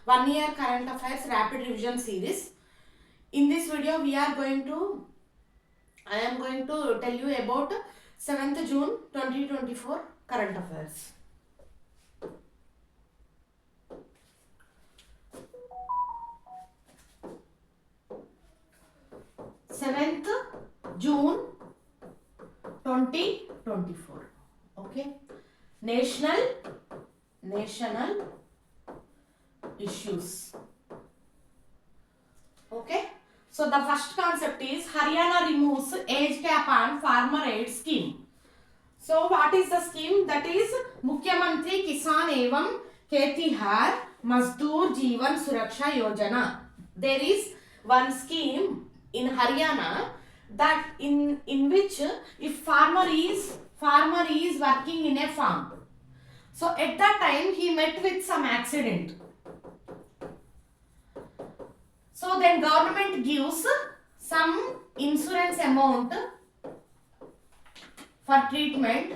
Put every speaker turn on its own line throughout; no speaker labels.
1 year current affairs rapid revision series. In this video I am going to tell you about 7th June 2024 current affairs. June 2024. Okay. National issues. Okay. So the first concept is Haryana removes age cap on farmer aid scheme. So what is the scheme? That is Mukhyamantri Kisan Evam Khetihar Mazdoor Jeevan Suraksha Yojana. There is one scheme in Haryana that in which if farmer is working in a farm, so at that time he met with some accident, so then government gives some insurance amount for treatment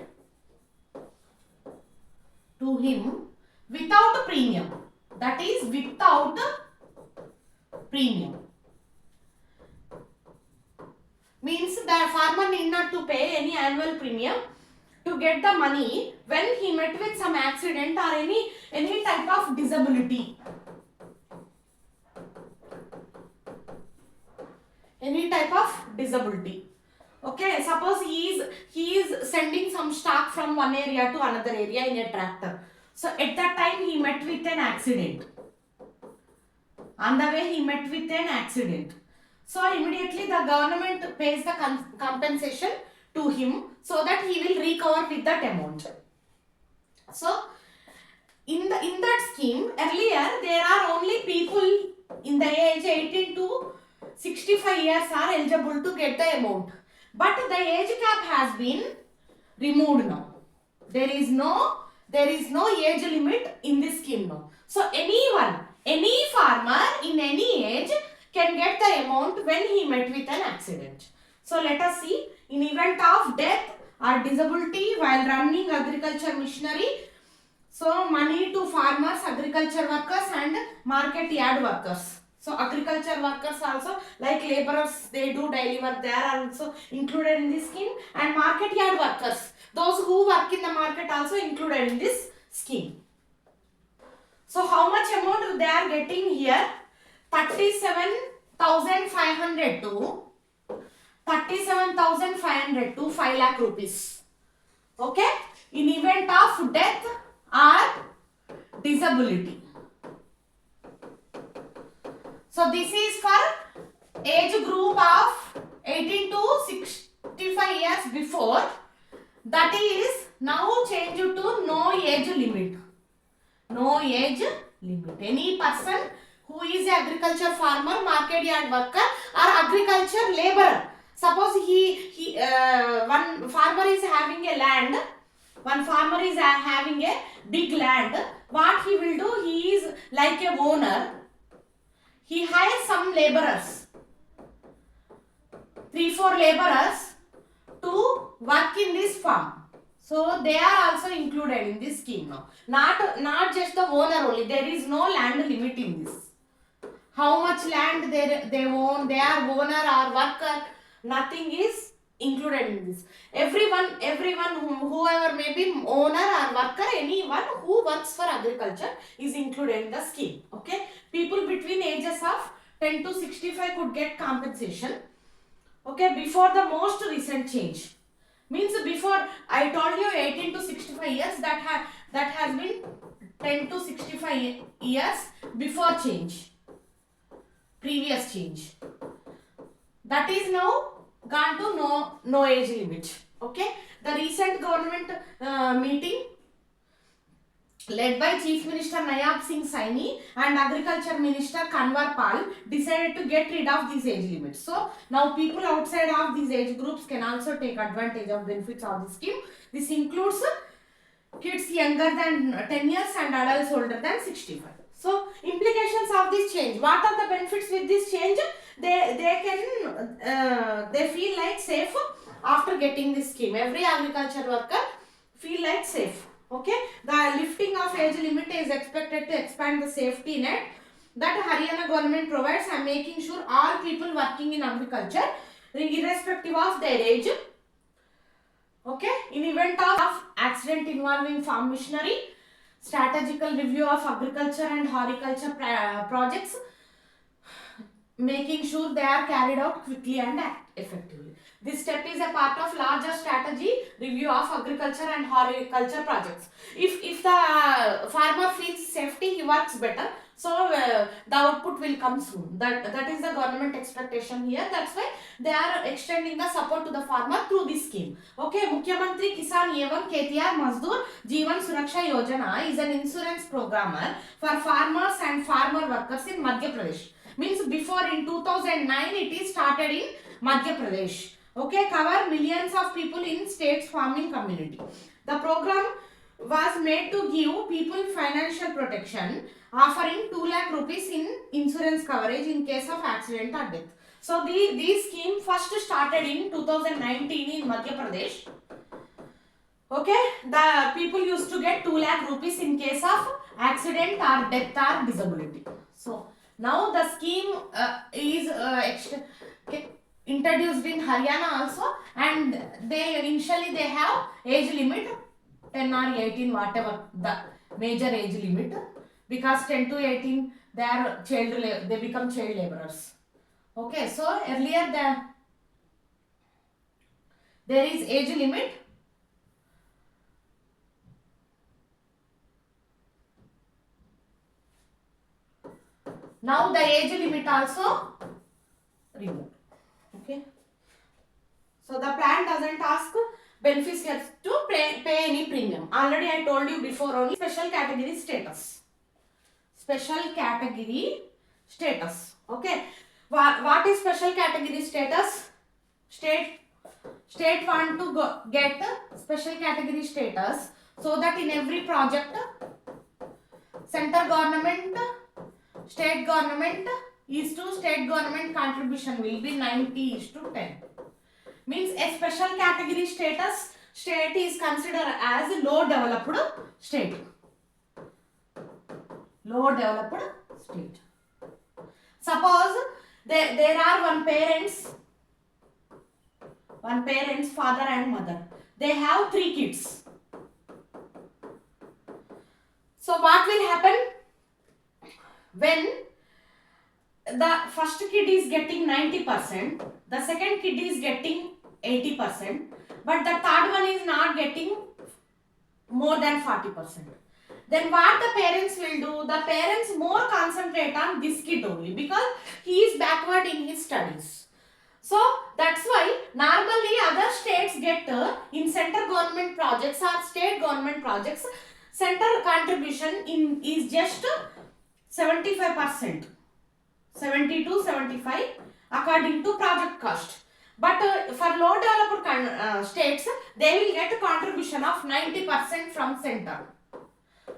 to him without premium. That is without premium. Means the farmer need not to pay any annual premium to get the money when he met with some accident or any type of disability. Any type of disability. Okay, suppose he is sending some stock from one area to another area in a tractor. So at that time he met with an accident. On the way he met with an accident. So immediately the government pays the compensation to him so that he will recover with that amount. So in that scheme, earlier there are only people in the age 18 to 65 years are eligible to get the amount. But the age cap has been removed now. There is no age limit in this scheme now. So any farmer in any age can get the amount when he met with an accident. So let us see. In event of death or disability while running agriculture machinery, so money to farmers, agriculture workers and market yard workers. So agriculture workers also, like laborers, they do daily work, they are also included in this scheme, and market yard workers, those who work in the market also included in this scheme. So how much amount they are getting here? 37,500 to 5 lakh rupees. Okay? In event of death or disability. So this is for age group of 18 to 65 years before. That is now changed to no age limit. No age limit. Any person who is an agriculture farmer, market yard worker or agriculture laborer. Suppose one farmer is having a land. One farmer is having a big land. What he will do? He is like a owner. He hires some laborers, 3-4 laborers to work in this farm. So they are also included in this scheme now. Not just the owner only. There is no land limit in this. How much land they own, they are owner or worker, nothing is included in this. Everyone whoever may be owner or worker, anyone who works for agriculture is included in the scheme. Okay. People between ages of 10 to 65 could get compensation. Okay. Before the most recent change. Means before I told you 18 to 65 years, that has been 10 to 65 years before change. Previous change. That is now gone to no age limit. Okay. The recent government meeting led by Chief Minister Nayab Singh Saini and Agriculture Minister Kanwar Pal decided to get rid of these age limits. So now people outside of these age groups can also take advantage of benefits of the scheme. This includes kids younger than 10 years and adults older than 65. So implications of this change. What are the benefits with this change? They feel like safe after getting this scheme. Every agriculture worker feel like safe. Okay, the lifting of age limit is expected to expand the safety net that Haryana government provides and making sure all people working in agriculture, irrespective of their age, okay, in event of accident involving farm machinery, strategical review of agriculture and horticulture projects, making sure they are carried out quickly and effectively. This step is a part of larger strategy review of agriculture and horticulture projects. If the farmer feels safety, he works better. So the output will come soon. That is the government expectation here. That's why they are extending the support to the farmer through this scheme. Okay, Mukhyamantri Kisan Evam KTR Mazdoor Jeevan Suraksha Yojana is an insurance programmer for farmers and farmer workers in Madhya Pradesh. Means before in 2009 it is started in Madhya Pradesh. Okay, cover millions of people in state's farming community. The program was made to give people financial protection, offering 2 lakh rupees in insurance coverage in case of accident or death. So this scheme first started in 2019 in Madhya Pradesh. Okay, the people used to get 2 lakh rupees in case of accident or death or disability. So now the scheme is introduced in Haryana also, and they initially they have age limit 10 or 18, whatever the major age limit, because 10 to 18 they are they become child laborers. Okay, so earlier there is age limit. Now the age limit also removed. Okay. So the plan doesn't ask beneficiaries to pay any premium. Already I told you before only. Special category status. Special category status. Okay. What is special category status? State want to get special category status so that in every project, center government, state government is to state government contribution will be 90:10. Means a special category status state is considered as a low developed state. Low developed state. Suppose there are one parents, father and mother. They have 3 kids. So what will happen when the first kid is getting 90%, the second kid is getting 80%, but the third one is not getting more than 40%. Then what the parents will do? The parents more concentrate on this kid only because he is backward in his studies. So that's why normally other states get in center government projects or state government projects, center contribution is just 75%. 70 to 75 according to project cost. But for low developed states, they will get a contribution of 90% from center.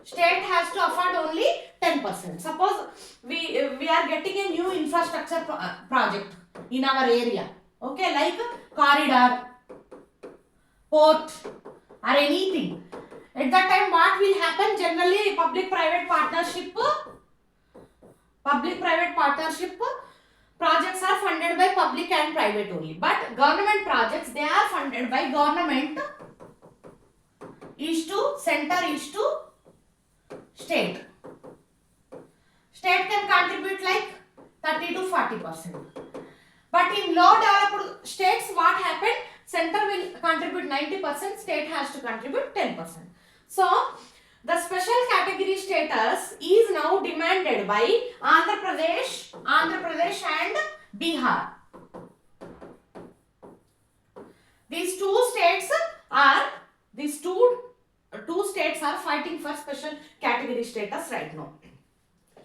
State has to afford only 10%. Suppose we are getting a new infrastructure project in our area. Okay, like corridor, port or anything. At that time what will happen? Generally public-private partnership projects are funded by public and private only. But government projects, they are funded by government is to center is to state. State can contribute like 30 to 40%. But in low developed states, what happened? Center will contribute 90%, state has to contribute 10%. So the special category status is now demanded by Andhra Pradesh and Bihar. These two states are fighting for special category status right now.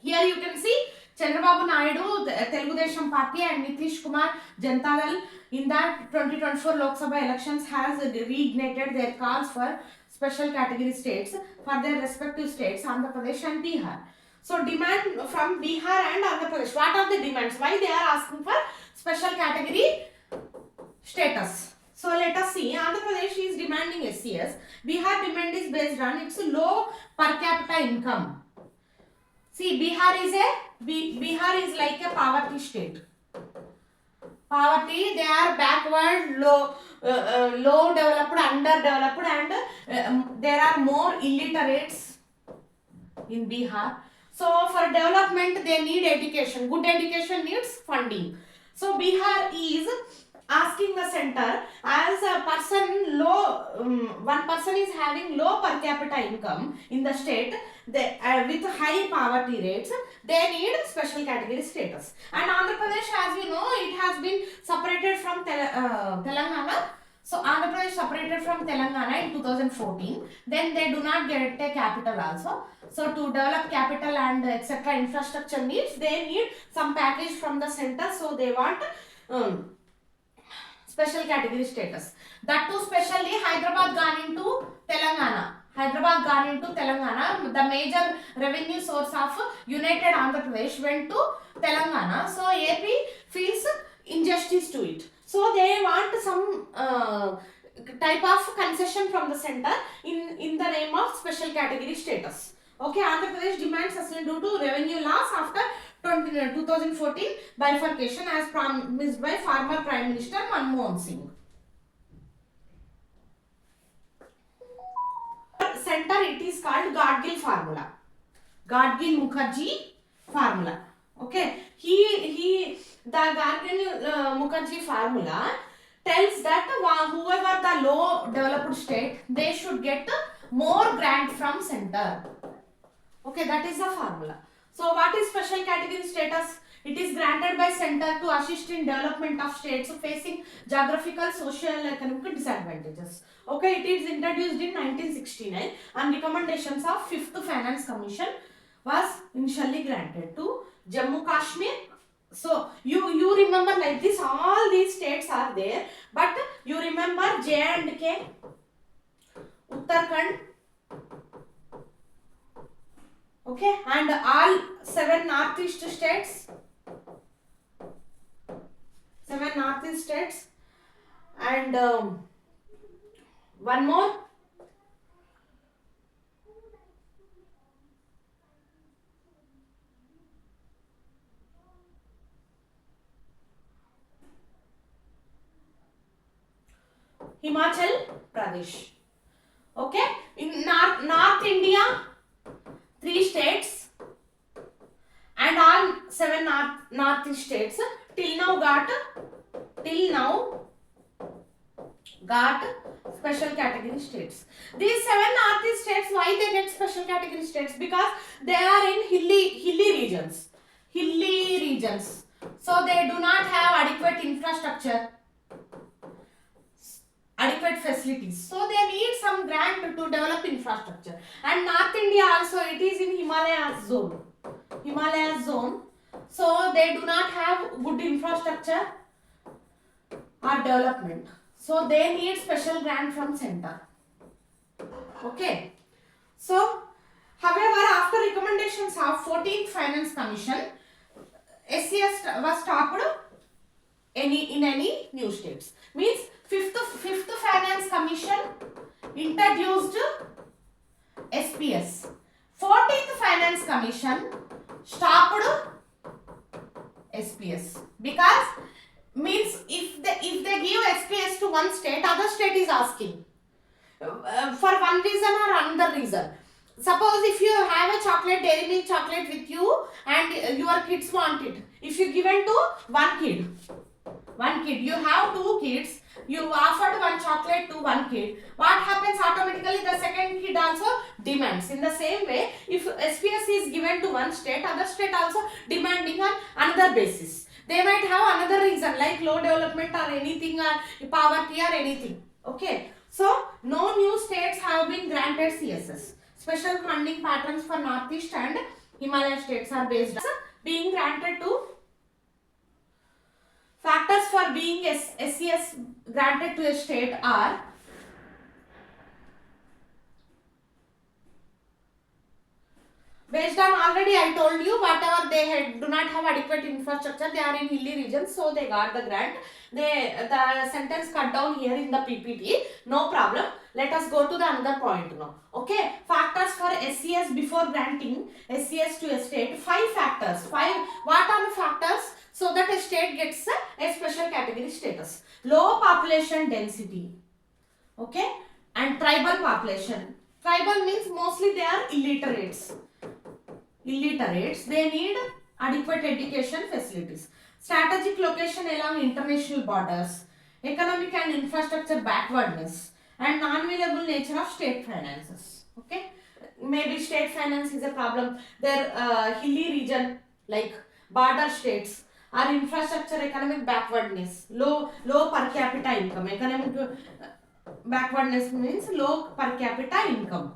Here you can see Chandrababu Naidu, Telugu Desam Party, and Nitish Kumar Janata Dal in the 2024 Lok Sabha elections has reignited their calls for special category states for their respective states, Andhra Pradesh and Bihar. So demand from Bihar and Andhra Pradesh. What are the demands? Why they are asking for special category status? So let us see. Andhra Pradesh is demanding SCS. Bihar demand is based on its low per capita income. See, Bihar is like a poverty state. Poverty, they are backward, low developed, underdeveloped, and there are more illiterates in Bihar. So for development, they need education. Good education needs funding. So Bihar is asking the center, as a person one person is having low per capita income in the state, they, with high poverty rates, they need special category status. And Andhra Pradesh, as you know, it has been separated from Telangana. So Andhra Pradesh separated from Telangana in 2014. Then they do not get a capital also. So to develop capital and etc. infrastructure needs, they need some package from the center. So they want special category status. That too specially Hyderabad gone into Telangana. Hyderabad gone into Telangana. The major revenue source of United Andhra Pradesh went to Telangana. So AP feels injustice to it. So they want some type of concession from the center in the name of special category status. Okay, Andhra Pradesh demands sustain due to revenue loss after 2014 bifurcation as promised by former Prime Minister Manmohan Singh. Center, it is called Gadgil formula. Gadgil Mukherjee formula. Okay, the Gadgil Mukherjee formula tells that whoever the low developed state, they should get more grant from center. Okay, that is the formula. So what is special category status? It is granted by center to assist in development of states facing geographical, social, economic disadvantages. Okay, it is introduced in 1969 on recommendations of 5th Finance Commission was initially granted to Jammu Kashmir. So you remember like this, all these states are there, but you remember J&K, Uttarakhand, okay, and all 7 northeast states, 7 northeast states, and one more, Himachal Pradesh. Okay, in North India, 3 states and all 7 northeast states till now got special category states. These 7 northeast states, why they get special category states? Because they are in hilly regions. So they do not have adequate infrastructure, adequate facilities. So they need some grant to develop infrastructure. And North India also, it is in Himalayas zone. So they do not have good infrastructure or development. So they need special grant from center. Okay. So, however, after recommendations of 14th Finance Commission, SCS was stopped in any new states. Means fifth Finance Commission introduced SPS. 14th Finance Commission stopped SPS because means if they give SPS to one state, other state is asking for one reason or another reason. Suppose if you have a chocolate, dairy milk chocolate with you and your kids want it. If you given to one kid, you have 2 kids, you offered one chocolate to one kid. What happens automatically? The second kid also demands. In the same way, if SPS is given to one state, other state also demanding on another basis. They might have another reason like low development or anything or poverty or anything. Okay. So, no new states have been granted CSS. Special funding patterns for Northeast and Himalaya states are based on being granted to factors for being SCS granted to a state are based on already already I told you, whatever they do not have adequate infrastructure, they are in hilly regions, so they got the grant. The sentence cut down here in the PPT, no problem. Let us go to the another point now. Okay, factors for SCS before granting SCS to a state. 5 factors. What are the factors so that a state gets a special category status? Low population density, okay, and tribal population. Tribal means mostly they are illiterates. They need adequate education facilities. Strategic location along international borders, economic and infrastructure backwardness, and non-available nature of state finances. Okay, maybe state finance is a problem. Their hilly region like border states, or infrastructure economic backwardness, low per capita income. Economic backwardness means low per capita income.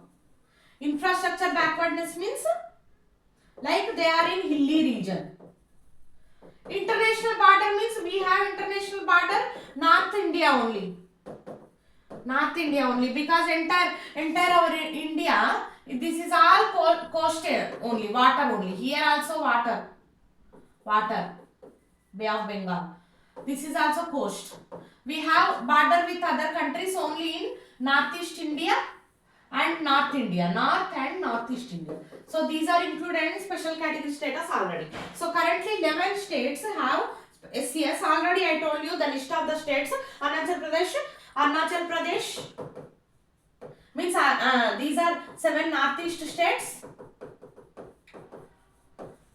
Infrastructure backwardness means like they are in hilly region. International border means we have international border North India only. Because entire our India, this is all coastal only, water only. Here also water. Bay of Bengal. This is also coast. We have border with other countries only in Northeast India and North India, North and Northeast India. So these are included in special category status already. So currently 11 states have SCS. Already I told you the list of the states. Arunachal Pradesh means these are 7 Northeast states.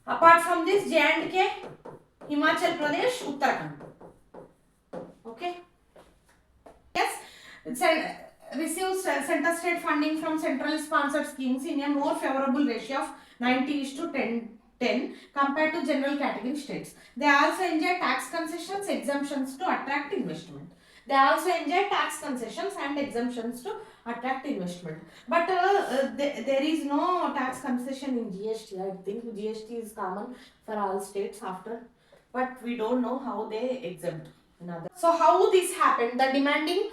Apart from this, J&K, Himachal Pradesh, Uttarakhand. Okay. Yes, it's receives center state funding from central sponsored schemes in a more favorable ratio of 90:10 compared to general category states. They also enjoy tax concessions, exemptions to attract investment. But there is no tax concession in GST. I think GST is common for all states after, but we don't know how they exempt. So how this happened, the demanding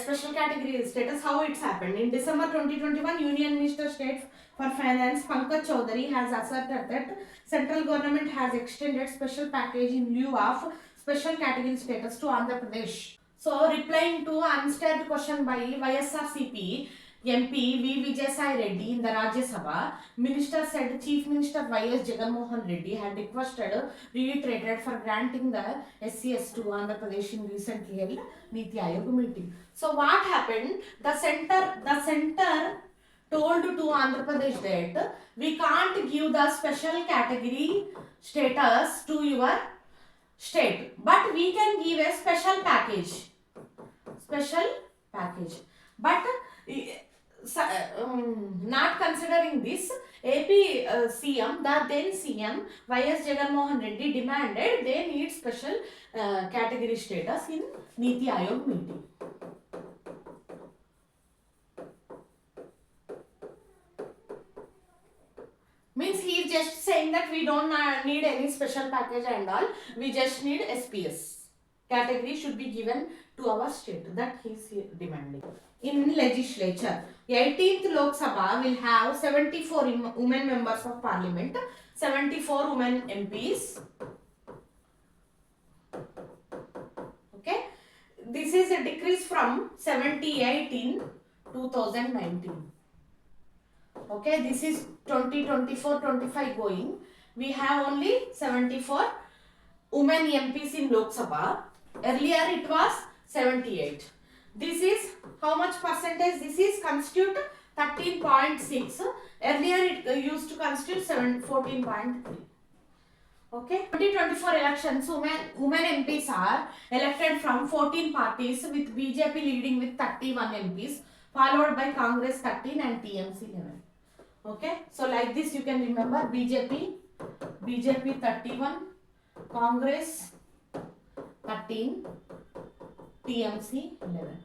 special category status, how it's happened. In December 2021, Union Minister State for Finance Pankaj Chaudhary has asserted that central government has extended special package in lieu of special category status to Andhra Pradesh. So replying to answered question by YSRCP MP V. Vijay Reddy in the Rajya Sabha, Minister said Chief Minister Y.S. Jagannath Reddy had reiterated for granting the SCS to Andhra Pradesh in recently held Niti Aayog meeting. So what happened? The center told to Andhra Pradesh that we can't give the special category status to your state, but we can give a special package. But not considering this, AP CM, the then CM Y.S. Jagannath Reddy demanded they need special category status in Niti Aayog meeting. Means he is just saying that we don't need any special package and all, we just need SPS. Category should be given to our state, that he is demanding. In legislature, 18th Lok Sabha will have 74 women members of parliament, 74 women MPs. Okay, this is a decrease from 78 in 2019. Okay, this is 2024-25 going. We have only 74 women MPs in Lok Sabha. Earlier it was 78. This is how much percentage? This is constitute 13.6. Earlier it used to constitute 14.3. Okay. 2024 elections, women MPs are elected from 14 parties with BJP leading with 31 MPs, followed by Congress 13 and TMC 11. Okay. So like this you can remember BJP 31, Congress 13, TMC 11.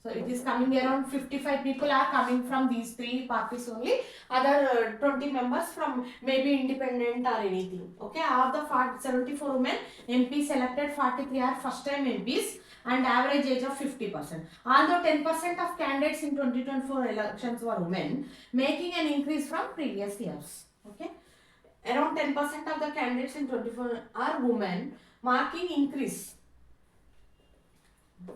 So it is coming around 55 people are coming from these three parties only. Other 20 members from maybe independent or anything. Okay, of the 74 women MPs elected, 43 are first time MPs and average age of 50%. Although 10% of candidates in 2024 elections were women, making an increase from previous years. Okay, around 10% of the candidates in 24 are women, marking increase.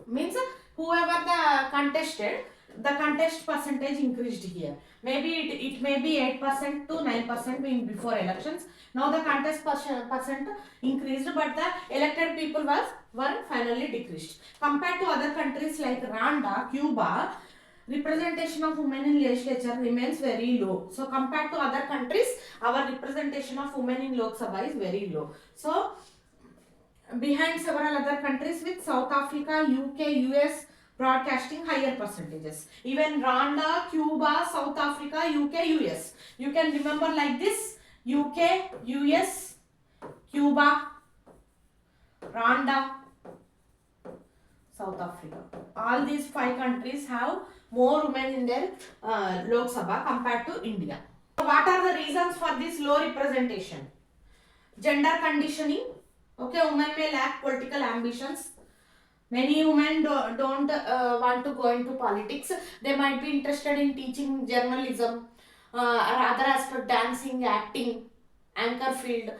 Means whoever the contested, the contest percentage increased here. Maybe it may be 8% to 9% in before elections. Now the contest percent increased, but the elected people were finally decreased. Compared to other countries like Rwanda, Cuba, representation of women in legislature remains very low. So compared to other countries, our representation of women in Lok Sabha is very low. So behind several other countries with South Africa, UK, US broadcasting higher percentages. Even Rwanda, Cuba, South Africa, UK, US. You can remember like this: UK, US, Cuba, Rwanda, South Africa. All these 5 countries have more women in their Lok Sabha compared to India. What are the reasons for this low representation? Gender conditioning. Okay, women may lack political ambitions. Many women don't want to go into politics. They might be interested in teaching, journalism, or other aspect, dancing, acting, anchor field,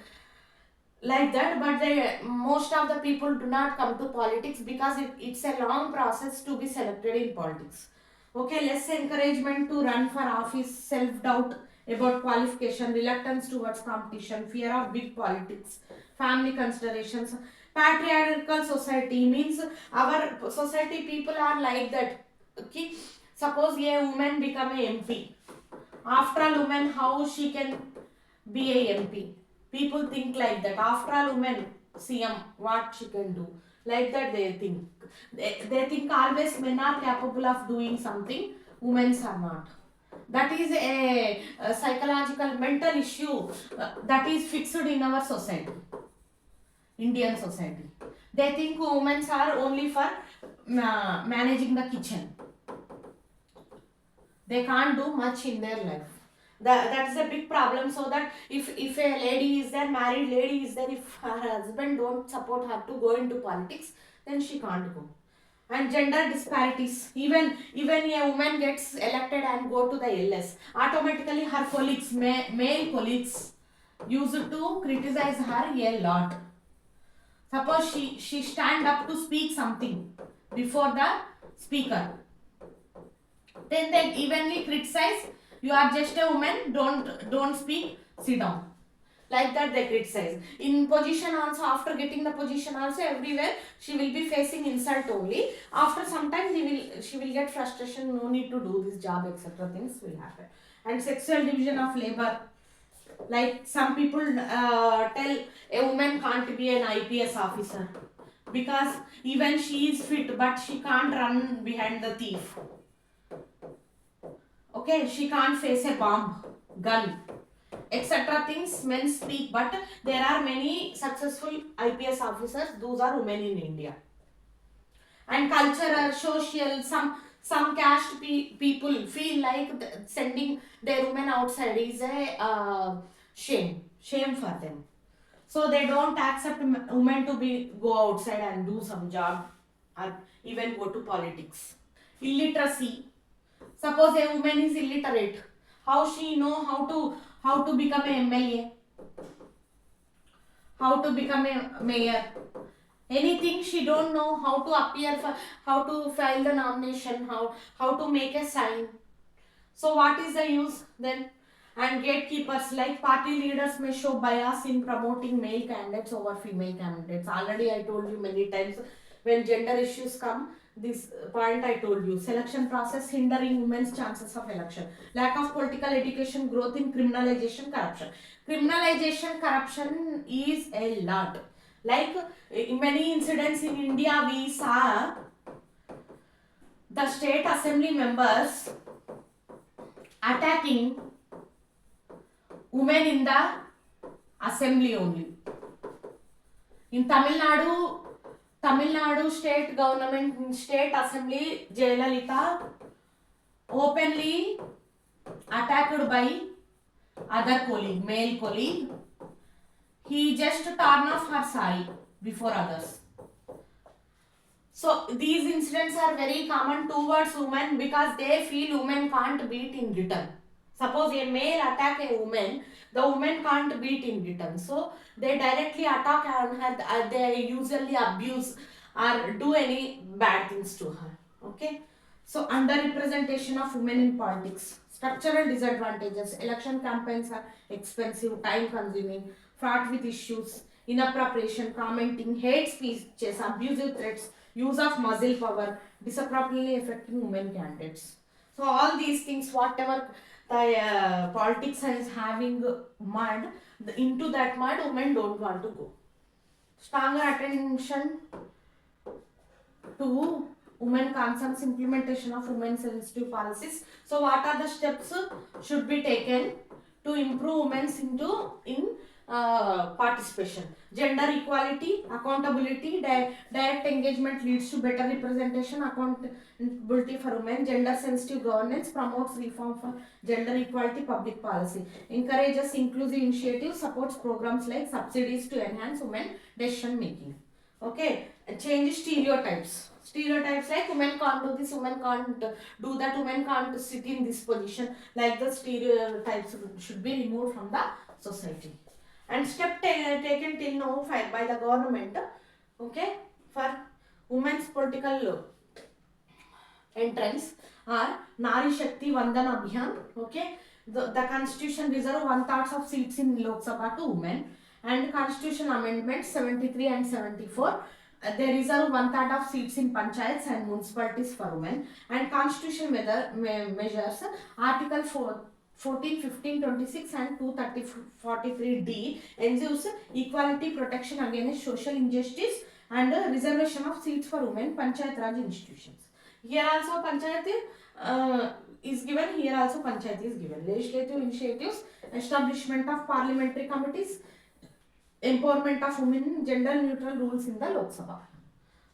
like that. But most of the people do not come to politics because it's a long process to be selected in politics. Okay, less encouragement to run for office, self-doubt about qualification, reluctance towards competition, fear of big politics, family considerations. Patriarchal society means our society people are like that. Okay, suppose a woman become a MP. After all, woman, how she can be a MP? People think like that. After all, woman, CM, what she can do? Like that they think. They think always men are capable of doing something, women are not. That is a psychological mental issue that is fixed in our society, Indian society. They think women are only for managing the kitchen. They can't do much in their life. That's a big problem. So that if a lady is there, married lady is there, if her husband don't support her to go into politics, then she can't go. And gender disparities. Even a woman gets elected and go to the LS, automatically her colleagues, male colleagues, used to criticize her a lot. Suppose she stand up to speak something before the speaker, then they evenly criticize. You are just a woman, don't speak, sit down. Like that they criticize. In position also, after getting the position also, everywhere she will be facing insult only. After some time she will get frustration, no need to do this job, etc. Things will happen. And sexual division of labor. Like some people tell a woman can't be an IPS officer because even she is fit but she can't run behind the thief. Okay, she can't face a bomb, gun, etc. things men speak, but there are many successful IPS officers, those are women in India. And cultural, social, some caste people feel like sending their women outside is a shame for them. So they don't accept women to go outside and do some job or even go to politics. Illiteracy. Suppose a woman is illiterate, how she know how to become a MLA, how to become a mayor, anything she don't know, how to appear for, how to file the nomination, how to make a sign. So what is the use then? And gatekeepers, like party leaders may show bias in promoting male candidates over female candidates. Already I told you many times, when gender issues come, this point I told you. Selection process hindering women's chances of election. Lack of political education, growth in criminalization, corruption. Criminalization, corruption is a lot. Like in many incidents in India, we saw the state assembly members attacking women in the assembly only. In Tamil Tamil Nadu state government, state assembly, Jayalalitha openly attacked by other colleague, male colleague. He just torn off her sari before others. So these incidents are very common towards women because they feel women can't beat in return. Suppose a male attack a woman, the woman can't beat in return. So they directly attack on her, they usually abuse or do any bad things to her. Okay. So underrepresentation of women in politics. Structural disadvantages. Election campaigns are expensive, time consuming, fraught with issues, inappropriation, commenting, hate speeches, abusive threats, use of muscle power, disproportionately affecting women candidates. So all these things, whatever the politics is having mud, into that mud women don't want to go. Stronger attention to women concerns, implementation of women sensitive policies. So what are the steps should be taken to improve women's in participation? Gender equality, accountability, direct engagement leads to better representation, accountability for women, gender sensitive governance, promotes reform for gender equality public policy, encourages inclusive initiatives, supports programs like subsidies to enhance women decision making. Okay, change stereotypes. Stereotypes like women can't do this, women can't do that, women can't sit in this position. Like the stereotypes should be removed from the society. And step taken till now by the government, okay, for women's political entrance are Nari Shakti Vandan Abhiyan. Okay, the constitution reserve 1/3 of seats in Lok Sabha to women, and constitution amendments 73 and 74. They reserve 1/3 of seats in panchayats and municipalities for women, and constitution measures article 14, 15, 26 and 230, 43D ensures equality, protection against social injustice and reservation of seats for women panchayat raj institutions. Here also panchayat is given, here also panchayat is given. Legislative initiatives, establishment of parliamentary committees, empowerment of women, gender neutral rules in the Lok Sabha.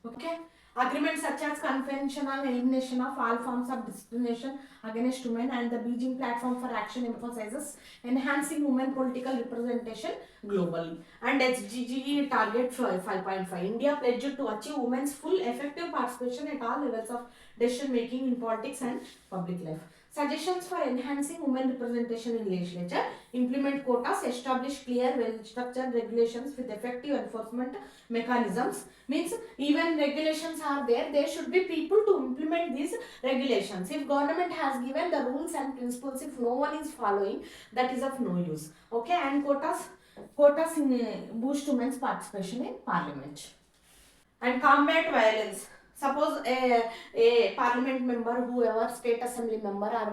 Okay. Agreements such as Convention on Elimination of All Forms of Discrimination Against Women and the Beijing Platform for Action emphasizes enhancing women political representation globally. And SDG target 5.5. India pledged to achieve women's full effective participation at all levels of decision making in politics and public life. Suggestions for enhancing women representation in legislature: implement quotas, establish clear, well-structured regulations with effective enforcement mechanisms. Means even regulations are there, there should be people to implement these regulations. If government has given the rules and principles, if no one is following, that is of no use. Okay, and quotas in boost women's participation in parliament. And combat violence. Suppose a parliament member, whoever state assembly member or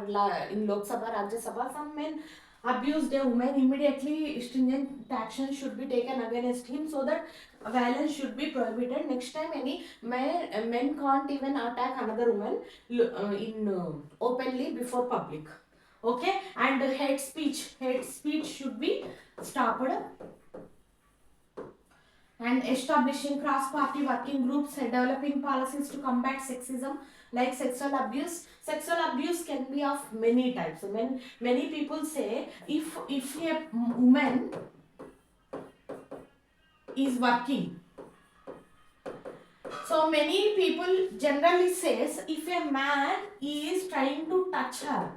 in Lok Sabha, Rajya Sabha, some men abused a woman, immediately stringent action should be taken against him so that violence should be prohibited. Next time any men can't even attack another woman openly before public. Okay, and hate speech should be stopped. And establishing cross-party working groups and developing policies to combat sexism like sexual abuse. Sexual abuse can be of many types. Many people say if a woman is working, so many people generally says if a man is trying to touch her,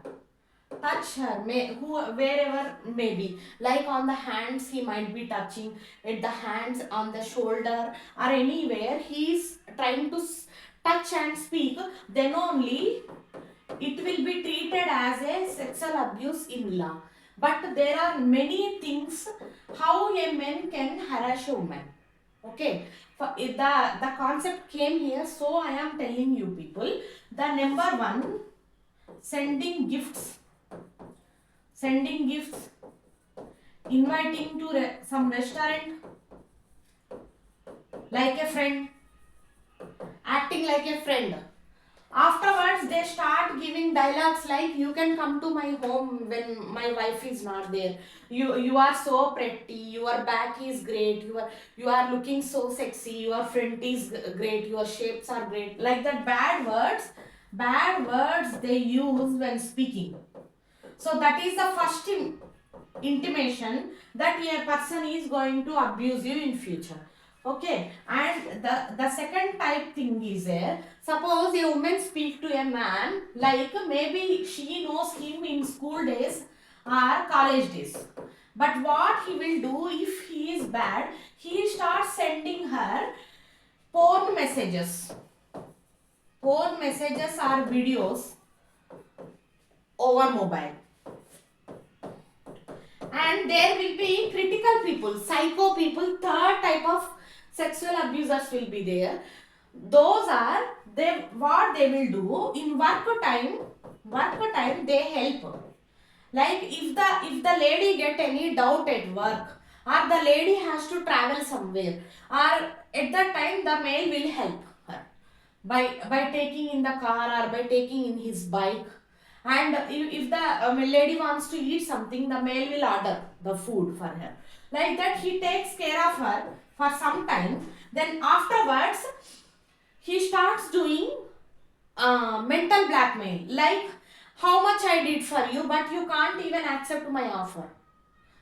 wherever maybe, like on the hands he might be touching, at the hands, on the shoulder or anywhere he is trying to touch and speak, then only it will be treated as a sexual abuse in law. But there are many things how a man can harass a woman. Okay, the concept came here, so I am telling you people. The number one, sending gifts, inviting to some restaurant like a friend, acting like a friend. Afterwards they start giving dialogues like, you can come to my home when my wife is not there, you are so pretty, your back is great, you are looking so sexy, your front is great, your shapes are great, like that. Bad words they use when speaking. So that is the first intimation that a person is going to abuse you in future. Okay, and the second type thing is there. Suppose a woman speak to a man, like maybe she knows him in school days or college days. But what he will do if he is bad, he starts sending her porn messages. Porn messages are videos over mobile. And there will be critical people, psycho people, third type of sexual abusers will be there. Those are what they will do in work time they help. Like if the lady get any doubt at work, or the lady has to travel somewhere, or at that time the male will help her by taking in the car or by taking in his bike. And if the lady wants to eat something, the male will order the food for her. Like that, he takes care of her for some time. Then afterwards, he starts doing mental blackmail. Like, how much I did for you, but you can't even accept my offer.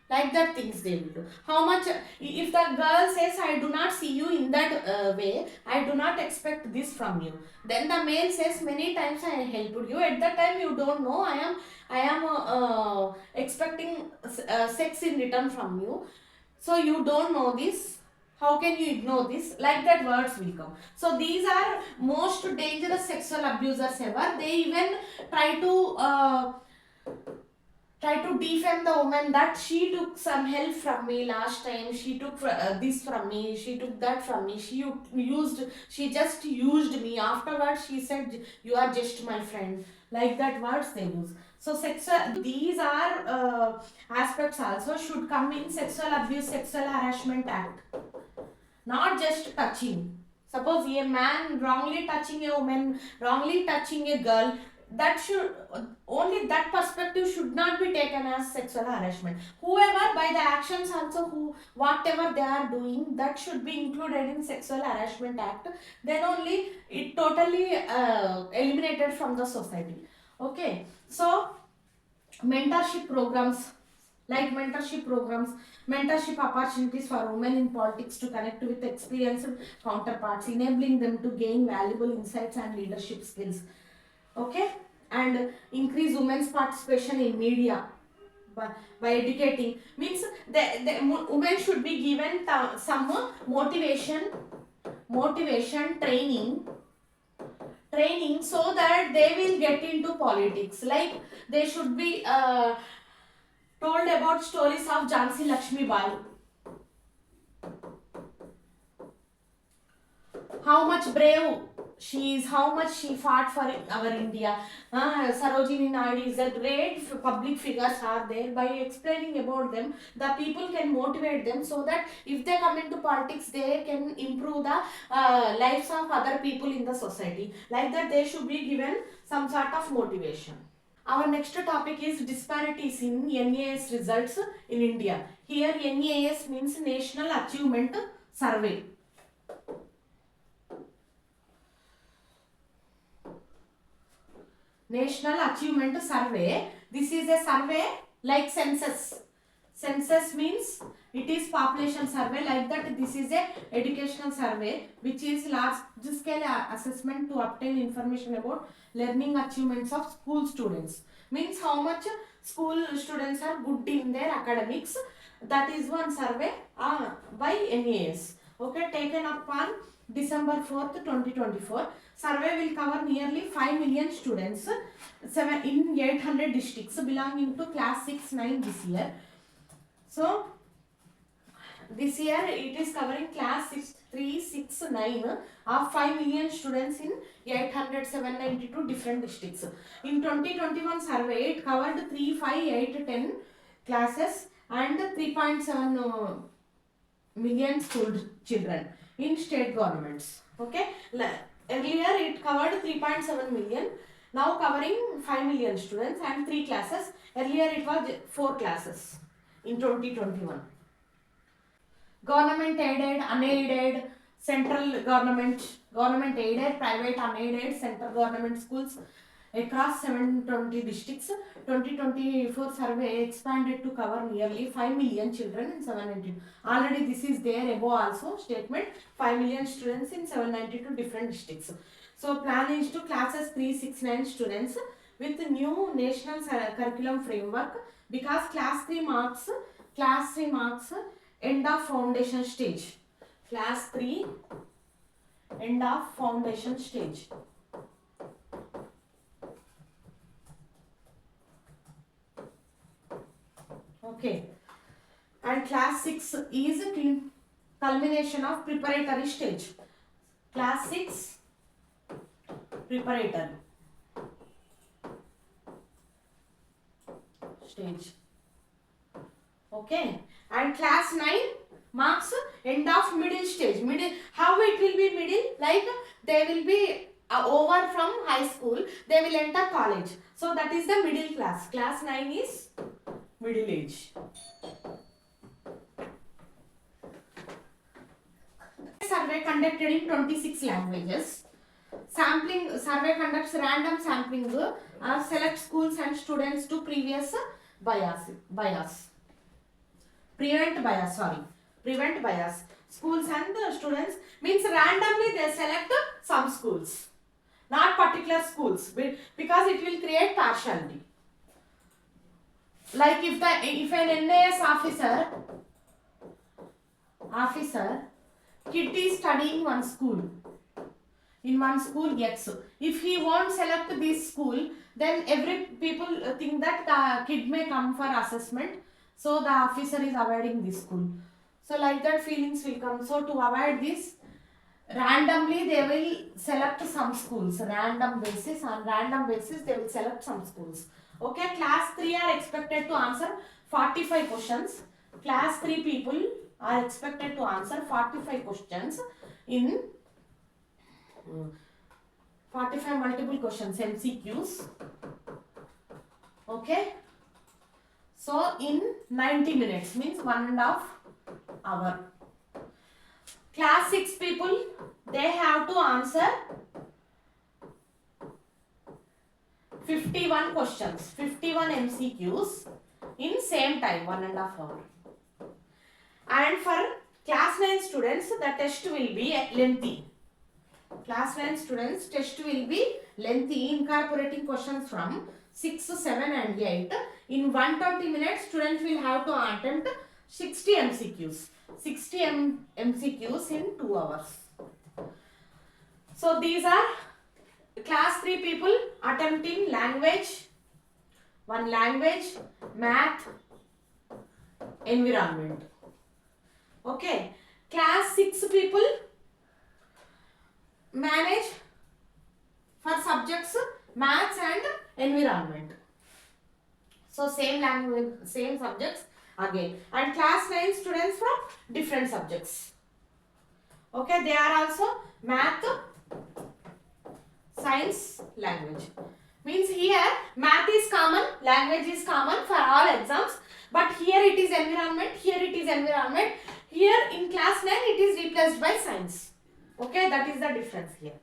Like that things they will do. How much, if the girl says, I do not see you in that way, I do not expect this from you. Then the male says, many times I helped you. At that time you don't know, I am expecting sex in return from you. So you don't know this. How can you ignore this? Like that words will come. So these are most dangerous sexual abusers ever. They even try to defame the woman that she took some help from me last time, she took this from me, she took that from me, she just used me, afterwards she said you are just my friend. Like that words they use. So sexual, these are aspects also should come in Sexual Abuse Sexual Harassment Act. Not just touching. Suppose a man wrongly touching a woman, wrongly touching a girl, that should only that perspective should not be taken as sexual harassment. Whoever by the actions also, who whatever they are doing, that should be included in Sexual Harassment Act. Then only it totally eliminated from the society. Okay, so mentorship programs, like mentorship opportunities for women in politics to connect with experienced counterparts, enabling them to gain valuable insights and leadership skills. Okay, and increase women's participation in media by educating, means the women should be given some motivation training so that they will get into politics. Like they should be told about stories of Jhansi Lakshmi Bai, how much brave she is, how much she fought for our India. Sarojini Naidu is a great public figures are there. By explaining about them, the people can motivate them so that if they come into politics, they can improve the lives of other people in the society. Like that, they should be given some sort of motivation. Our next topic is disparities in NAS results in India. Here NAS means National Achievement Survey. National Achievement Survey. This is a survey like census. Census means it is population survey. Like that, this is a educational survey which is large scale assessment to obtain information about learning achievements of school students. Means how much school students are good in their academics. That is one survey by NAS. Okay, taken up on December 4th, 2024. Survey will cover nearly 5 million students in 800 districts belonging to class 6-9 this year. So this year it is covering class 6-3-6-9 of 5 million students in 800-792 different districts. In 2021 survey, it covered 3, 5, 8, 10 classes and 3.7 million school children in state governments. Okay, earlier it covered 3.7 million. Now covering 5 million students and 3 classes. Earlier it was 4 classes in 2021. Government aided, unaided, central government, government aided, private unaided, central government schools across 720 districts. 2024 survey expanded to cover nearly 5 million children in 792. Already this is there above also statement, 5 million students in 792 different districts. So plan is to classes 369 students with new national curriculum framework, because class 3 marks end of foundation stage. Class 3 end of foundation stage. Okay. And class 6 is culmination of preparatory stage. Class 6 preparatory stage. Okay. And class 9 marks end of middle stage. Middle, how it will be middle? Like they will be over from high school, they will enter college. So that is the middle class. Class 9 is middle age. Survey conducted in 26 languages. Sampling survey conducts random sampling, select schools and students to previous bias. Prevent bias. Schools and students means randomly they select some schools, not particular schools, because it will create partiality. Like if an NAS officer kid is studying one school, in one school X, if he won't select this school, then every people think that the kid may come for assessment, so the officer is avoiding this school. So like that feelings will come. So to avoid this, randomly they will select some schools, on random basis they will select some schools. Okay, class 3 are expected to answer 45 questions. Class 3 people are expected to answer 45 questions in 45 multiple questions, MCQs. Okay. So in 90 minutes means 1.5 hours. Class 6 people, they have to answer 51 questions, 51 MCQs in same time, 1.5 hours. And for class 9 students, the test will be lengthy. Class 9 students, test will be lengthy, incorporating questions from 6, 7 and 8. In 120 minutes, students will have to attempt 60 MCQs. 60 MCQs in 2 hours. So these are class 3 people attempting language, math, environment. Okay. Class 6 people manage for subjects maths and environment. So same language, same subjects again. And class 9 students from different subjects. Okay, they are also math, science, language. Means here math is common, language is common for all exams, but here it is environment, here it is environment, here in class 9 it is replaced by science. Okay, that is the difference here.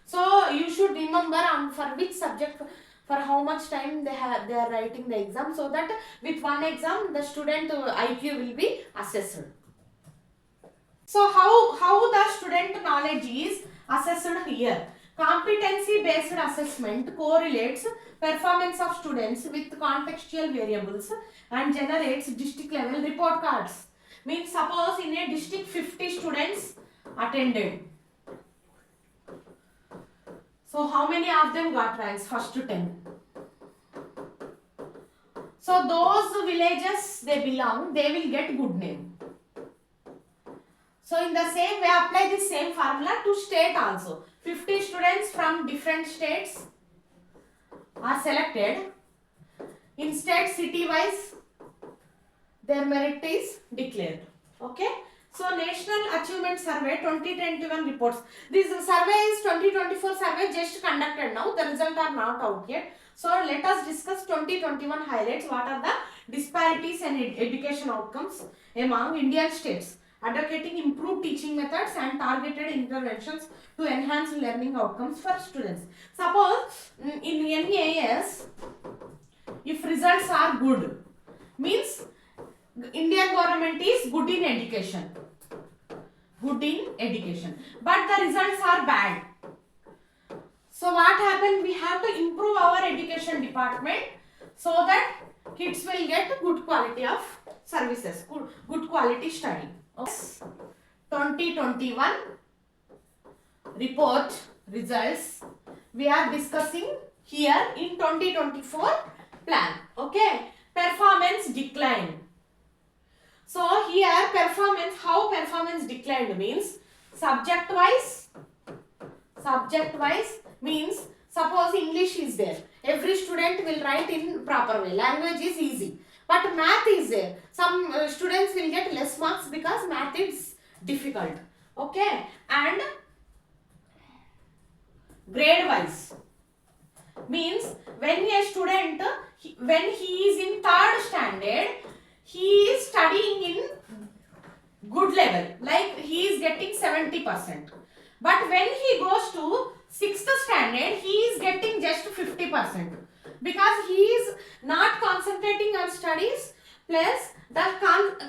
So you should remember for which subject, for how much time they are writing the exam, so that with one exam the student IQ will be assessed. So how the student knowledge is assessed here? Competency based assessment correlates performance of students with contextual variables and generates district level report cards. Means suppose in a district 50 students attended. So how many of them got ranks? First to 10. So those villages they belong, they will get good name. So in the same way, apply this same formula to state also. 50 students from different states are selected. In state city wise, their merit is declared. Okay. So National Achievement Survey 2021 reports. This survey is 2024 survey just conducted now. The results are not out yet. So let us discuss 2021 highlights. What are the disparities and education outcomes among Indian states? Advocating improved teaching methods and targeted interventions to enhance learning outcomes for students. Suppose in NAS, if results are good, means Indian government is good in education. Good in education. But the results are bad. So what happened? We have to improve our education department so that kids will get good quality of services, good quality study. Okay. 2021 report results we are discussing here in 2024 plan. Okay. Performance decline. So here performance, how performance declined means subject wise means suppose English is there. Every student will write in proper way. Language is easy. But math is there. Some students will get less marks because math is difficult. Okay. And grade wise means when a student, when he is in 3rd standard, he is studying in good level, like he is getting 70%. But when he goes to 6th standard, he is getting just 50% because he is not concentrating on studies, plus the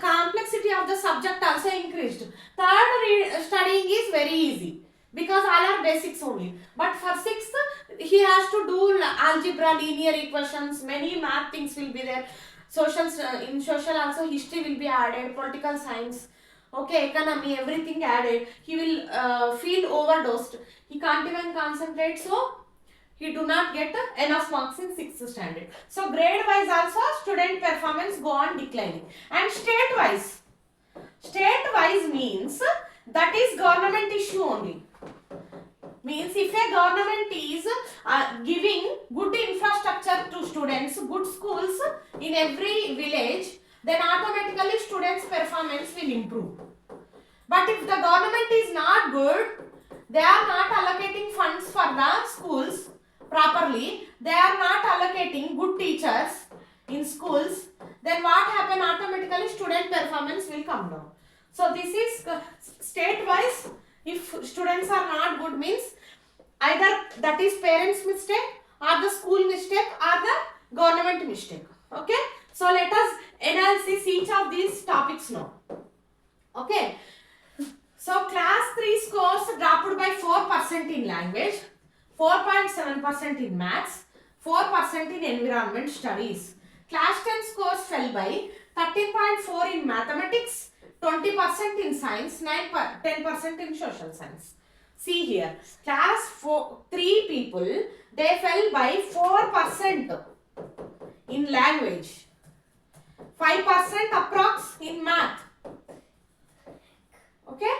complexity of the subject also increased. 3rd studying is very easy because all are basics only. But for 6th, he has to do algebra, linear equations, many math things will be there. In social also history will be added, political science, okay, economy, everything added. He will feel overdosed. He can't even concentrate, so he do not get enough marks in 6th standard. So grade wise also student performance go on declining. And state wise means that is government issue only. Means if a government is giving good infrastructure to students, good schools in every village, then automatically students' performance will improve. But if the government is not good, they are not allocating funds for the schools properly, they are not allocating good teachers in schools, then what happen? Automatically student performance will come down. So this is state wise. If students are not good means either that is parents' mistake or the school mistake or the government mistake. Okay. So let us analyze each of these topics now. Okay. So class 3 scores dropped by 4% in language, 4.7% in maths, 4% in environment studies. Class 10 scores fell by 13.4 in mathematics, 20% in science, 10% in social science. See here, class 3 people, they fell by 4% in language, 5% approx in math, okay,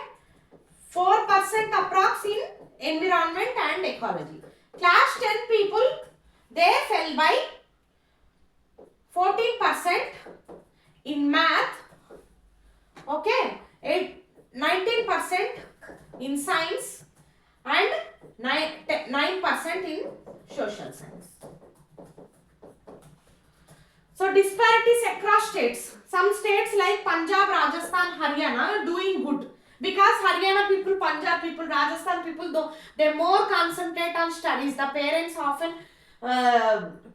4% approx in environment and ecology. Class 10 people, they fell by 14% in math, okay, 19% in science and 9% in social science. So disparities across states. Some states like Punjab, Rajasthan, Haryana are doing good. Because Haryana people, Punjab people, Rajasthan people, though they more concentrate on studies. The parents often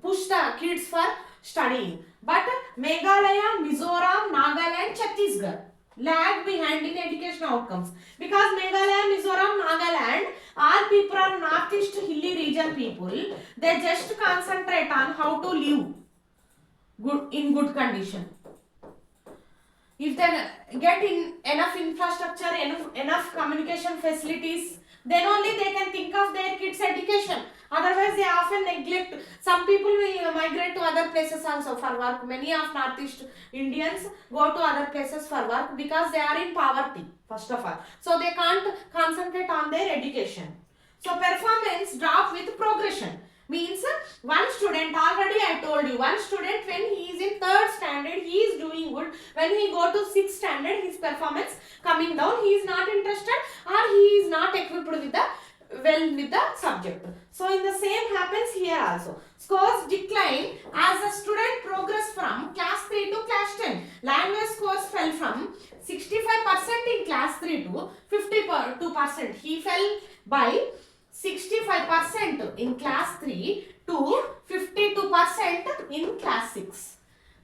push the kids for studying. But Meghalaya, Mizoram, Nagaland, Chhattisgarh lag behind in education outcomes. Because Meghalaya, Mizoram, Nagaland, all people are northeast hilly region people. They just concentrate on how to live in good condition. If they get enough infrastructure, enough communication facilities, then only they can think of their kids' education. Otherwise, they often neglect. Some people will migrate to other places also for work. Many of Northeast Indians go to other places for work because they are in poverty, first of all. So, they can't concentrate on their education. So, performance drop with progression. Means One student, already I told you, one student when he is in 3rd standard, he is doing good. When he go to 6th standard, his performance coming down, he is not interested or he is not equipped with the subject. So in the same happens here also. Scores decline as the student progress from class 3 to class 10. Language scores fell from 65% in class 3 to 52%. He fell by 65% in class 3 to 52% in class 6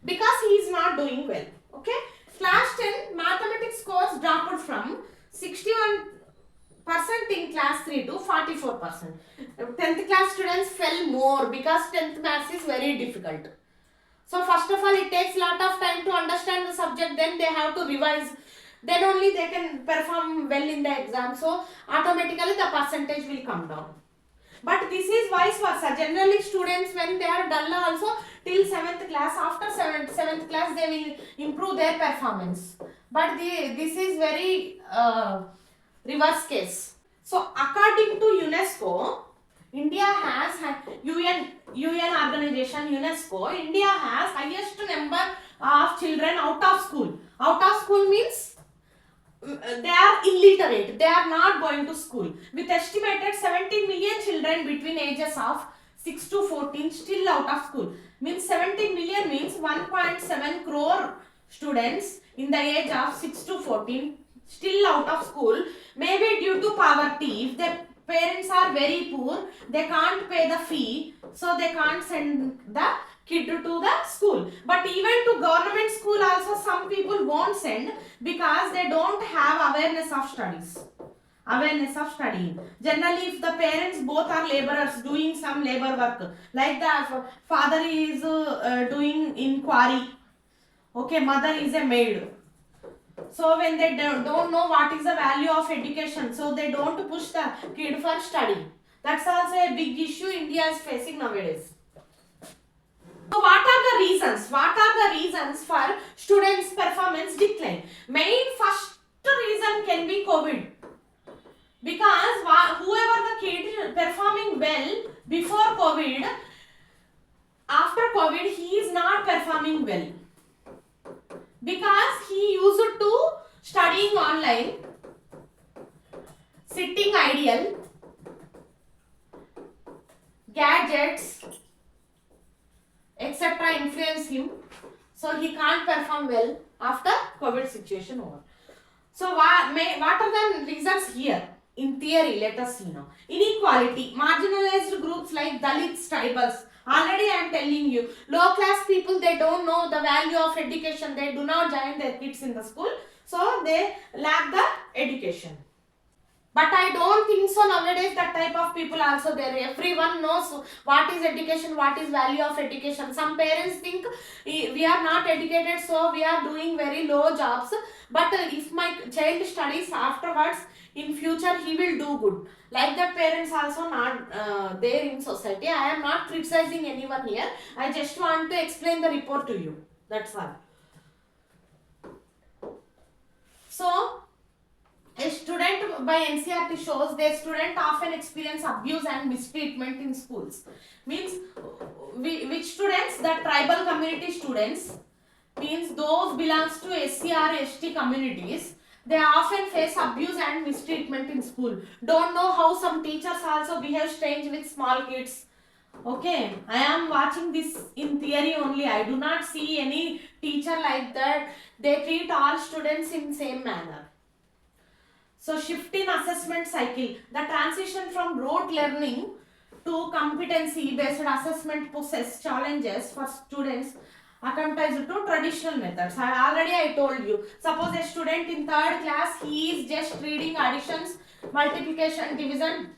because he is not doing well. Okay. Class 10 mathematics scores dropped from 61% in class 3 to 44%. 10th class students fell more because 10th maths is very difficult. So first of all, it takes lot of time to understand the subject, then they have to revise, then only they can perform well in the exam. So automatically the percentage will come down. But this is vice versa. Generally students, when they are dull also till 7th class, after 7th class they will improve their performance. But this is very reverse case. So according to UNESCO, India has UN organization UNESCO, India has highest number of children out of school. Out of school means they are illiterate, they are not going to school. With estimated 17 million children between ages of 6 to 14 still out of school. Means 17 million means 1.7 crore students in the age of 6 to 14 still out of school. Maybe due to poverty, if the parents are very poor, they can't pay the fee, so they can't send the kid to the school. But even to government school also some people won't send because they don't have awareness of studies. Awareness of studying. Generally, if the parents both are laborers doing some labor work, like the father is doing in quarry, okay, mother is a maid. So when they don't know what is the value of education, so they don't push the kid for study. That's also a big issue India is facing nowadays. So what are the reasons? What are the reasons for students' performance decline? Main first reason can be COVID. Because whoever the kid performing well before COVID, after COVID he is not performing well. Because he used to studying online, sitting idle, gadgets, etc. influence him. So he can't perform well after COVID situation over. So what are the reasons here? In theory, let us see now. Inequality, marginalized groups like Dalits, tribals. Already I am telling you, low class people, they don't know the value of education. They do not join their kids in the school. So they lack the education. But I don't think so nowadays that type of people also there. Everyone knows what is education, what is value of education. Some parents think we are not educated, so we are doing very low jobs. But if my child studies afterwards, in future he will do good. Like that parents also not there in society. I am not criticizing anyone here. I just want to explain the report to you. That's all. So, a student by NCERT shows the student often experience abuse and mistreatment in schools. Means which students? The tribal community students, means those belongs to SC or ST communities. They often face abuse and mistreatment in school. Don't know how some teachers also behave strange with small kids. Okay, I am watching this in theory only. I do not see any teacher like that. They treat all students in same manner. So shift in assessment cycle. The transition from rote learning to competency based assessment poses challenges for students accompanied to traditional methods. I told you. Suppose a student in 3rd class, he is just reading additions, multiplication, division.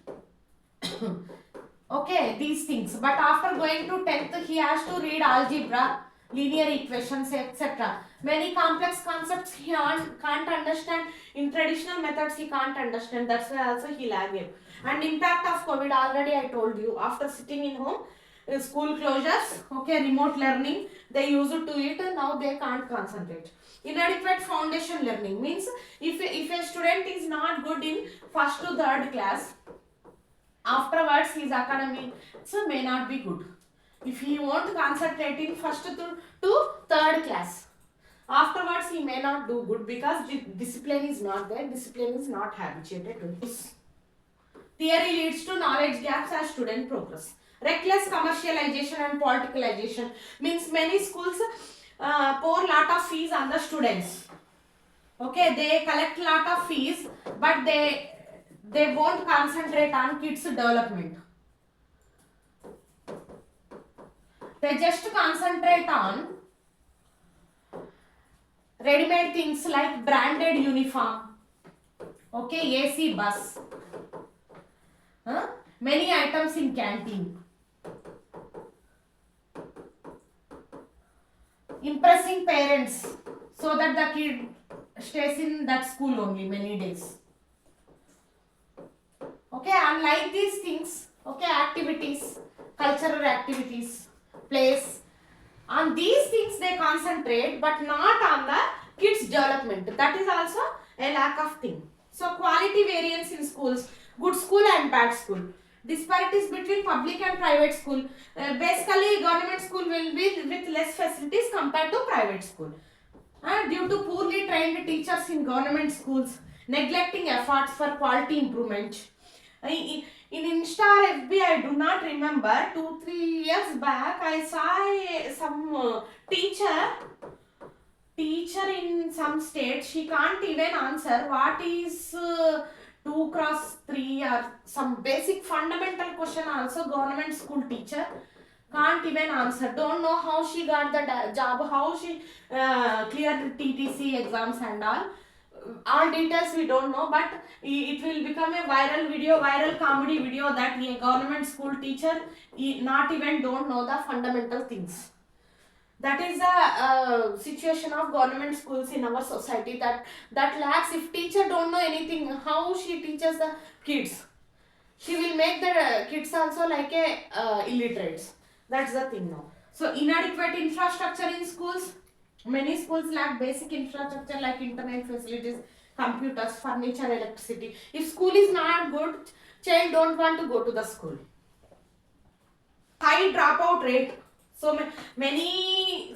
Okay, these things. But after going to 10th, he has to read algebra, linear equations, etc. Many complex concepts he can't understand. In traditional methods, he can't understand. That's why also he lagged. And impact of COVID, already I told you. After sitting in home, school closures, okay, remote learning, they used to it, now they can't concentrate. Inadequate foundation learning means if a student is not good in 1st to 3rd class, afterwards his academics may not be good. If he won't concentrate in first to third class, afterwards he may not do good because the discipline is not there, discipline is not habituated to this. Theory leads to knowledge gaps as student progress. Reckless commercialization and politicalization means many schools pour lot of fees on the students. Okay, they collect lot of fees, but they won't concentrate on kids' development. They just concentrate on ready-made things like branded uniform, okay, AC bus, many items in canteen, impressing parents so that the kid stays in that school only many days. Okay, unlike these things, okay, activities, cultural activities, plays, on these things they concentrate, but not on the kids development. That is also a lack of thing. So quality variance in schools, good school and bad school, disparities between public and private school. Basically government school will be with less facilities compared to private school, due to poorly trained teachers in government schools, neglecting efforts for quality improvement. In Insta or FB, I do not remember, 2-3 years back, I saw some teacher in some state. She can't even answer what is 2 cross 3 or some basic fundamental question. Also, government school teacher can't even answer. Don't know how she got the job, how she cleared TTC exams and all details we don't know, but it will become a viral video, viral comedy video that a government school teacher not even don't know the fundamental things. That is the situation of government schools in our society, that lacks. If teacher don't know anything, how she teaches the kids? She will make the kids also like a illiterates. That's the thing now. So inadequate infrastructure in schools. Many schools lack basic infrastructure like internet facilities, computers, furniture, electricity. If school is not good, child don't want to go to the school. High dropout rate. So many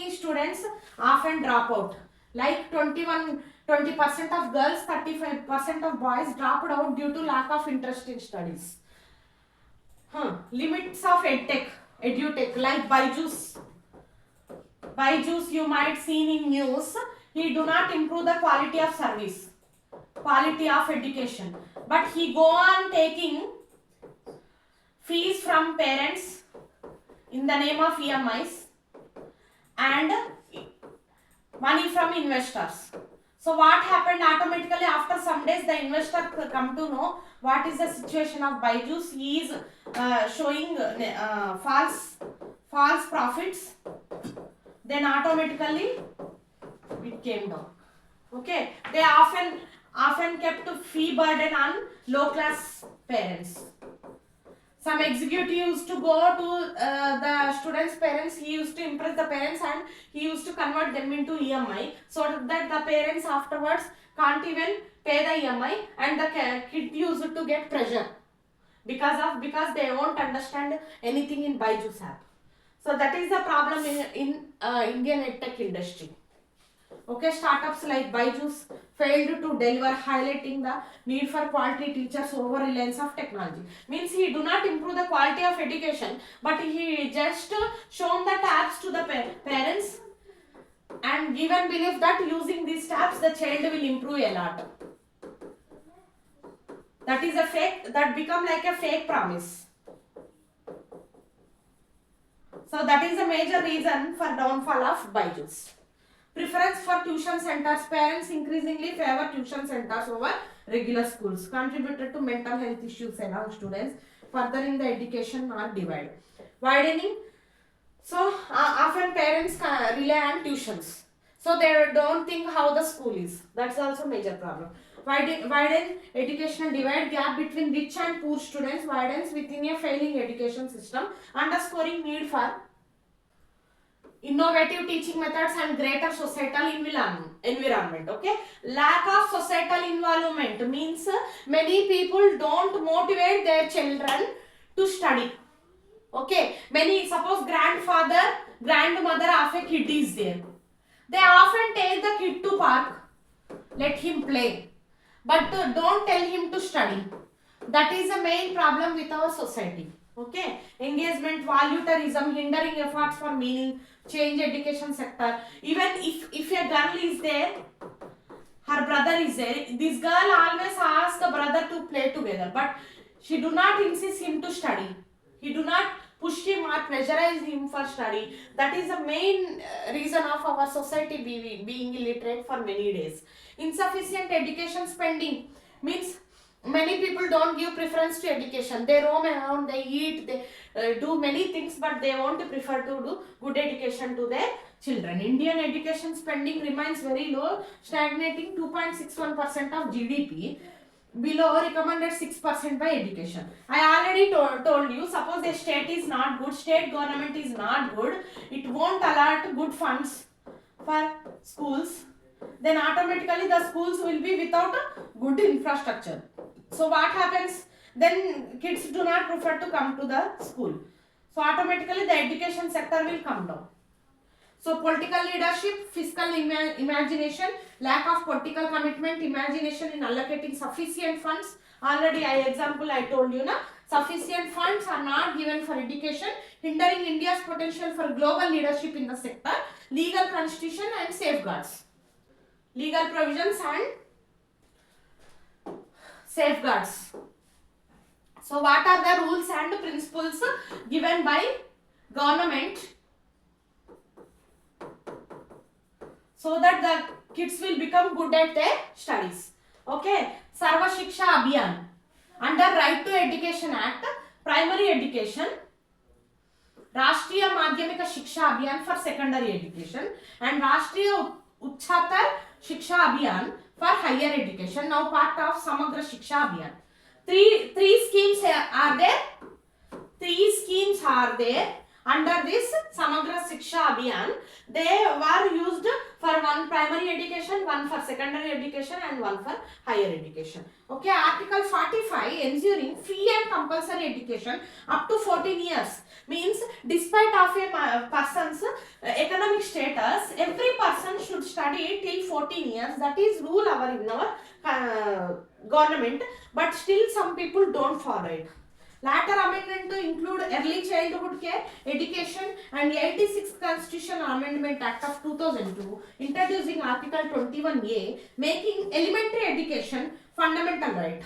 students often drop out. Like 20% of girls, 35% of boys dropped out due to lack of interest in studies. Limits of edutech like Byju's you might seen in news. He do not improve the quality of service, quality of education, but he go on taking fees from parents in the name of EMIs and money from investors. So what happened automatically after some days, the investor come to know what is the situation of Byju's. He is showing false profits. Then automatically it came down. Okay, they often kept fee burden on low class parents. Some executive used to go to the students' parents. He used to impress the parents and he used to convert them into EMI, so that the parents afterwards can't even pay the EMI, and the kid used to get pressure because they won't understand anything in Byju's app. So that is the problem in Indian edtech industry. Okay, startups like Byju's failed to deliver, highlighting the need for quality teachers over reliance of technology. Means he do not improve the quality of education, but he just shown the tabs to the parents and given belief that using these tabs the child will improve a lot. That is a fake, that become like a fake promise. So that is a major reason for downfall of Byju's. Preference for tuition centers. Parents increasingly favor tuition centers over regular schools. Contributed to mental health issues among students, furthering the education or divide. Widening. So often parents rely on tuitions. So they don't think how the school is. That's also major problem. Widen educational divide. Gap between rich and poor students widens within a failing education system, underscoring need for innovative teaching methods and greater societal environment. Okay, lack of societal involvement means many people don't motivate their children to study. Okay, many, suppose grandfather, grandmother of a kid is there. They often take the kid to park, let him play, but don't tell him to study. That is the main problem with our society. Okay, engagement, voluntarism, hindering efforts for meaning, change education sector. Even if a girl is there, her brother is there, this girl always asks the brother to play together, but she do not insist him to study. He do not push him or pressurize him for study. That is the main reason of our society being illiterate for many days. Insufficient education spending means many people don't give preference to education. They roam around, they eat, they do many things, but they won't prefer to do good education to their children. Indian education spending remains very low, stagnating 2.61% of GDP, below recommended 6% by education. I already told you, suppose the state is not good, state government is not good, it won't allot good funds for schools, then automatically the schools will be without good infrastructure. So what happens? Then kids do not prefer to come to the school. So automatically the education sector will come down. So political leadership, fiscal imagination, lack of political commitment, imagination in allocating sufficient funds. Already I told you, na, sufficient funds are not given for education, hindering India's potential for global leadership in the sector, legal constitution and safeguards. Legal provisions and safeguards. So what are the rules and principles given by government so that the kids will become good at their studies? Okay, Sarva Shiksha Abhiyan. Under Right to Education Act, primary education, Rashtriya Madhyamika Shiksha Abhiyan for secondary education, and Rashtriya Uchchatar Shiksha Abhiyan for higher education, now part of Samagra Shiksha Abhiyan. Three schemes are there. Three schemes are there under this Samagra Shiksha Abhiyan. They were used for one primary education, one for secondary education and one for higher education. Okay, Article 45 ensuring free and compulsory education up to 14 years means despite of a person's economic status, every person should study till 14 years. That is rule in our government, but still some people don't follow it. Latter amendment to include early childhood care, education and 86th Constitutional Amendment Act of 2002 introducing Article 21A making elementary education fundamental right.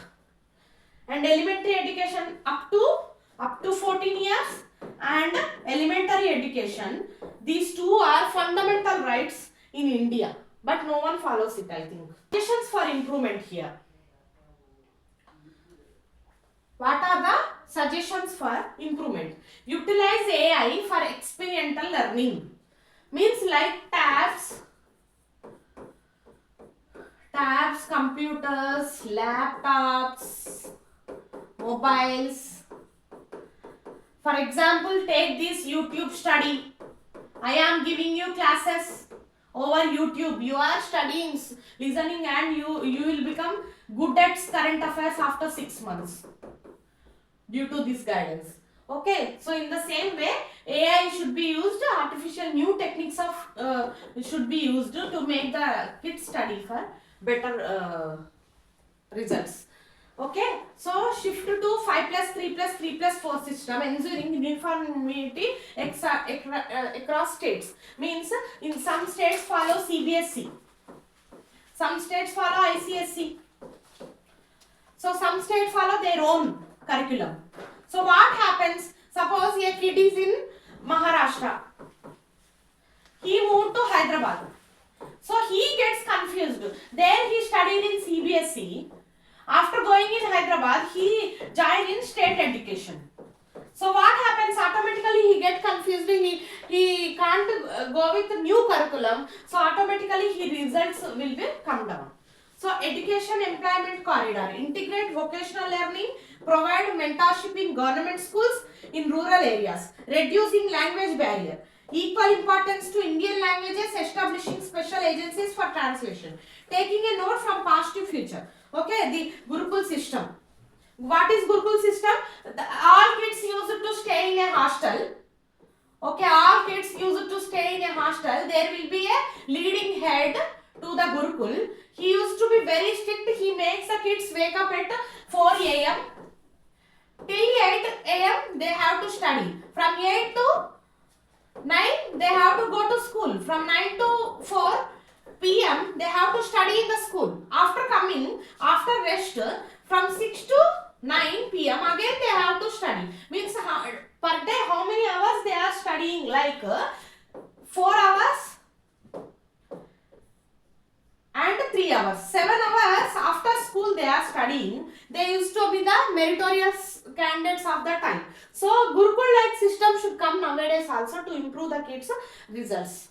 And elementary education up to 14 years and elementary education, these two are fundamental rights in India, but no one follows it, I think. Suggestions for improvement here. What are the suggestions for improvement? Utilize AI for experiential learning. Means like tabs, computers, laptops, mobiles. For example, take this YouTube study. I am giving you classes over YouTube. You are studying, listening, and you will become good at current affairs after 6 months. Due to this guidance. Okay, so in the same way, AI should be used, artificial new techniques of should be used to make the kids study for better results. Okay, so shift to 5+3+3+4 system ensuring uniformity across states. Means in some states follow CBSE, some states follow ICSE, so some states follow their own curriculum. So what happens? Suppose a kid is in Maharashtra. He moved to Hyderabad. So he gets confused. There he studied in CBSE. After going in Hyderabad, he joined in state education. So what happens? Automatically he gets confused. He can't go with the new curriculum. So automatically his results will be come down. So education employment corridor, integrate vocational learning, provide mentorship in government schools in rural areas, reducing language barrier, equal importance to Indian languages, establishing special agencies for translation, taking a note from past to future. Okay, the Gurukul system. What is Gurukul system? All kids used to stay in a hostel. Okay, all kids used to stay in a hostel. There will be a leading head to the Gurukul. He used to be very strict. He makes the kids wake up at 4 a.m. till 8 a.m. they have to study. From 8 to 9 they have to go to school. From 9 to 4 p.m. they have to study in the school. After coming, after rest, from 6 to 9 p.m. again they have to study. Means per day how many hours they are studying? Like 4 hours and 3 hours. 7 hours after school they are studying. They used to be the meritorious candidates of the time. So Gurukul like system should come nowadays also to improve the kids' results.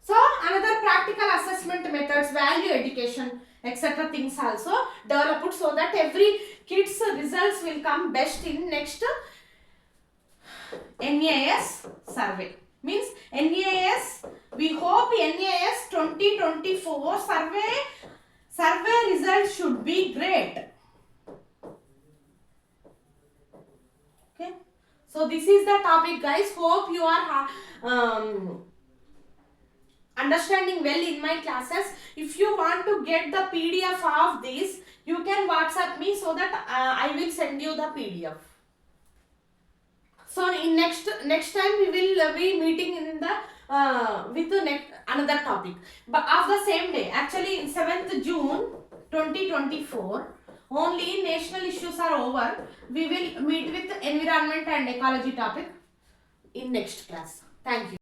So another practical assessment methods, value education, etc. things also developed so that every kid's results will come best in next NAS survey. Means NAS, we hope NAS 2024 survey results should be great. Okay, so this is the topic, guys. Hope you are understanding well in my classes. If you want to get the PDF of this, you can WhatsApp me so that I will send you the PDF. So in next time we will be meeting in the with the another topic, but of the same day. Actually in 7th June 2024 only national issues are over. We will meet with environment and ecology topic in next class. Thank you.